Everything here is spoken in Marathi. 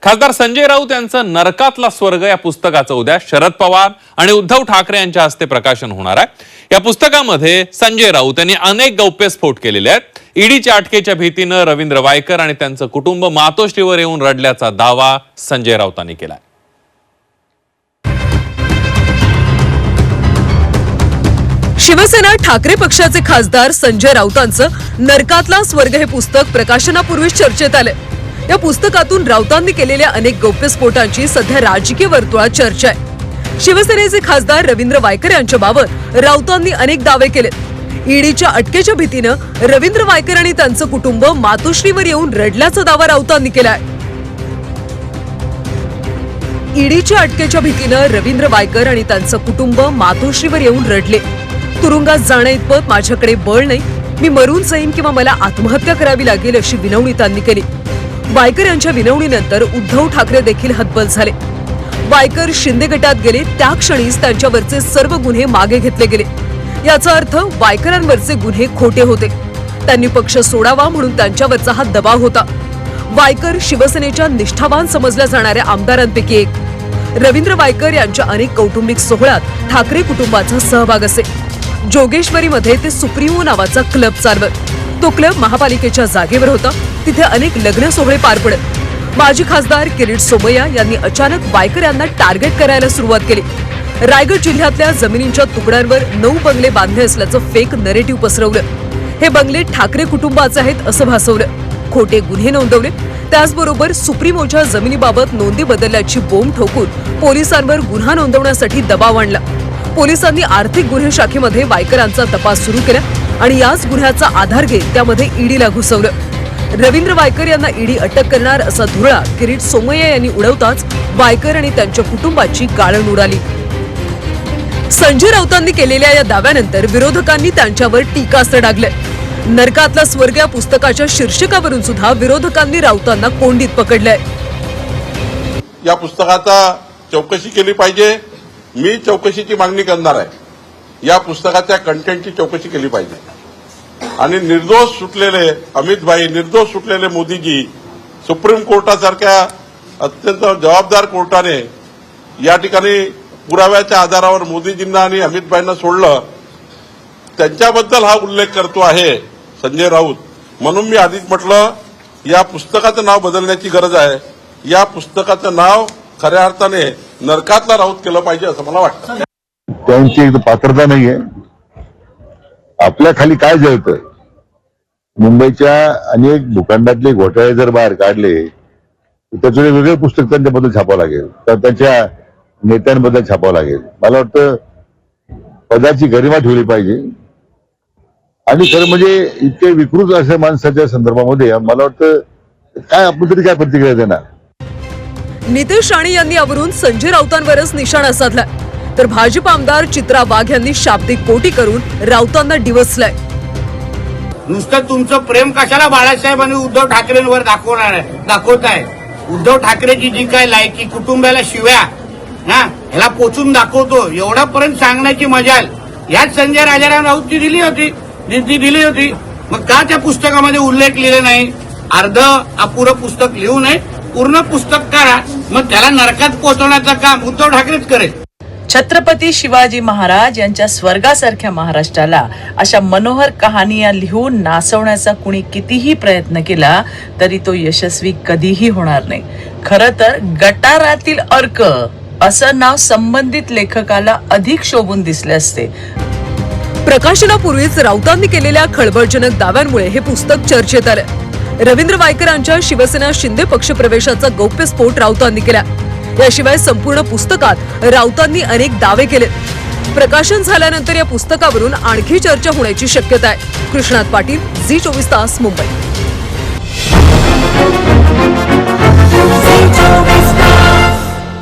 खासदार संजय राऊत यांचं नरकातला स्वर्ग या पुस्तकाचं उद्या शरद पवार आणि उद्धव ठाकरे यांच्या हस्ते प्रकाशन होणार आहे। या पुस्तकामध्ये संजय राऊत यांनी अनेक गौप्यस्फोट केलेले आहेत। ईडीच्या अटकेच्या भीतीनं रवींद्र वायकर आणि त्यांचं कुटुंब मातोश्रीवर येऊन रडल्याचा दावा संजय राऊतांनी केलाय। शिवसेना ठाकरे पक्षाचे खासदार संजय राऊतांचं नरकातला स्वर्ग हे पुस्तक प्रकाशनापूर्वीच चर्चेत आले। या पुस्तकातून राऊतांनी केलेल्या अनेक गौप्यस्फोटांची सध्या राजकीय वर्तुळात चर्चा आहे। शिवसेनेचे खासदार रवींद्र वायकर यांच्याबाबत राऊतांनी अनेक दावे केले। ईडीच्या अटकेच्या भीतीनं रवींद्र वायकर आणि त्यांचं कुटुंब मातोश्रीवर येऊन रडल्याचा दावा राऊतांनी केलाय। ईडीच्या अटकेच्या भीतीनं रवींद्र वायकर आणि त्यांचं कुटुंब मातोश्रीवर येऊन रडले। तुरुंगात जाण्या इतपत माझ्याकडे बळ नाही, मी मरून जाईन किंवा मला आत्महत्या करावी लागेल अशी विनवणी त्यांनी केली। वायकर यांच्या विनवणीनंतर उद्धव ठाकरे देखील हतबल झाले। वायकर शिंदे गटात गेले त्या क्षणीच त्यांच्यावरचे सर्व गुन्हे मागे घेतले गेले। याचा अर्थ वायकरांवरचे गुन्हे खोटे होते। त्यांनी पक्ष सोडावा म्हणून त्यांच्यावरचा हा दबाव होता। वायकर शिवसेनेच्या निष्ठावान समजल्या जाणाऱ्या आमदारांपैकी एक। रवींद्र वायकर यांच्या अनेक कौटुंबिक सोहळ्यात ठाकरे कुटुंबाचा सहभाग असे। जोगेश्वरीमध्ये ते सुप्रीमो नावाचा क्लब चालवत। तो क्लब महापालिकेच्या जागेवर होता। तिथे अनेक लग्न सोहळे पार पडत। माजी खासदार किरीट सोमय्या यांनी अचानक वायकर यांना टार्गेट करायला सुरुवात केली। रायगड जिल्ह्यातल्या जमिनींच्या तुकड्यांवर 9 बंगले बांधले असल्याचं फेक नरेटिव्ह पसरवलं। हे बंगले ठाकरे कुटुंबाचे आहेत असं भासवलं। खोटे गुन्हे नोंदवले। त्याचबरोबर सुप्रीमोच्या जमिनीबाबत नोंदी बदलल्याची बोंब ठोकून पोलिसांवर गुन्हा नोंदवण्यासाठी दबाव आणला। पोलिसांनी आर्थिक गुन्हे शाखेमध्ये वायकरांचा तपास सुरू केला आणि याच गुन्ह्याचा आधार घेत त्यामध्ये ईडीला घुसवलं। रवींद्र वायकर यांना ईडी अटक करणार असा धुरळा किरीट सोमय्या यांनी उडवताच वायकर आणि त्यांच्या कुटुंबाची गाळण उडाली। संजय राऊतांनी केलेल्या या दाव्यानंतर विरोधकांनी त्यांच्यावर टीकास्त्र डागलं। नरकातला स्वर्ग या पुस्तकाच्या शीर्षकावरून सुद्धा विरोधकांनी राऊतांना कोंडीत पकडलंय। या पुस्तकाचा चौकशी केली पाहिजे। मी चौकशीची मागणी करणार आहे। या पुस्तकाच्या कंटेंटची चौकशी केली पाहिजे आणि निर्दोष सुटलेले अमित भाई, निर्दोष सुटलेले मोदीजी, सुप्रीम कोर्टासारख्या अत्यंत जबाबदार कोर्टाने या ठिकाणी पुराव्याच्या आधारावर मोदीजींना आणि अमित भाईंना सोडलं, त्यांच्याबद्दल हा उल्लेख करतो आहे संजय राऊत। म्हणून मी आधीच म्हटलं या पुस्तकाचं नाव बदलण्याची गरज आहे। या पुस्तकाचं नाव खऱ्या अर्थाने नरकातला राऊत केलं पाहिजे असं मला वाटतं। त्यांची एक पात्रता नाहीये। आपल्या खाली काय जळतंय? मुंबईच्या अनेक भूखंडातले घोटाळे जर बाहेर काढले तर त्याचं वेगळं पुस्तक त्यांच्याबद्दल छापावं लागेल, तर त्यांच्या नेत्यांबद्दल छापावं लागेल। मला वाटतं पदाची गरिमा ठेवली पाहिजे आणि खरं म्हणजे इतके विकृत अशा माणसाच्या संदर्भामध्ये मला वाटतं काय आपण तरी काय प्रतिक्रिया देणार। नितेश राणे यांनी यावरून संजय राऊतांवरच निशाणा साधला, तर भाजप आमदार चित्रा वाघ यांनी शाब्दिक कोटी करून राऊतांना डिवचलंय। नुसतं तुमचं प्रेम कशाला बाळासाहेब आणि उद्धव ठाकरेंवर दाखवताय? उद्धव ठाकरेची जी काय लायकी, कुटुंबाला शिव्या ह्याला पोचून दाखवतो एवढापर्यंत सांगण्याची मजाल याच संजय राजाराम राऊतची दिली होती। मग का त्या पुस्तकामध्ये उल्लेख लिहिले नाही? अर्ध अपुरं पुस्तक लिहू नये, पूर्ण पुस्तक करा, मग त्याला नरकात पोहोचवण्याचं काम उद्धव ठाकरेच करेल। छत्रपती शिवाजी महाराज यांच्या स्वर्गासारख्या महाराष्ट्राला अशा मनोहर कहानिया लिहून नाचवण्याचा कुणी कितीही प्रयत्न केला तरी तो यशस्वी कधीही होणार नाही। खरं तर गटारातील अर्क असं नाव संबंधित लेखकाला अधिक शोभून दिसले असते। प्रकाशनापूर्वीच राऊतांनी केलेल्या खळबळजनक दाव्यांमुळे हे पुस्तक चर्चेत आलं। रवींद्र वायकरांच्या शिवसेना शिंदे पक्षप्रवेशाचा गौप्यस्फोट राऊतांनी केला। याशिवाय संपूर्ण पुस्तकात राऊतांनी अनेक दावे केले। प्रकाशन झाल्यानंतर या पुस्तकावरून आणखी चर्चा होण्याची शक्यता आहे। कृष्णात पाटील, झी 24 तास, मुंबई।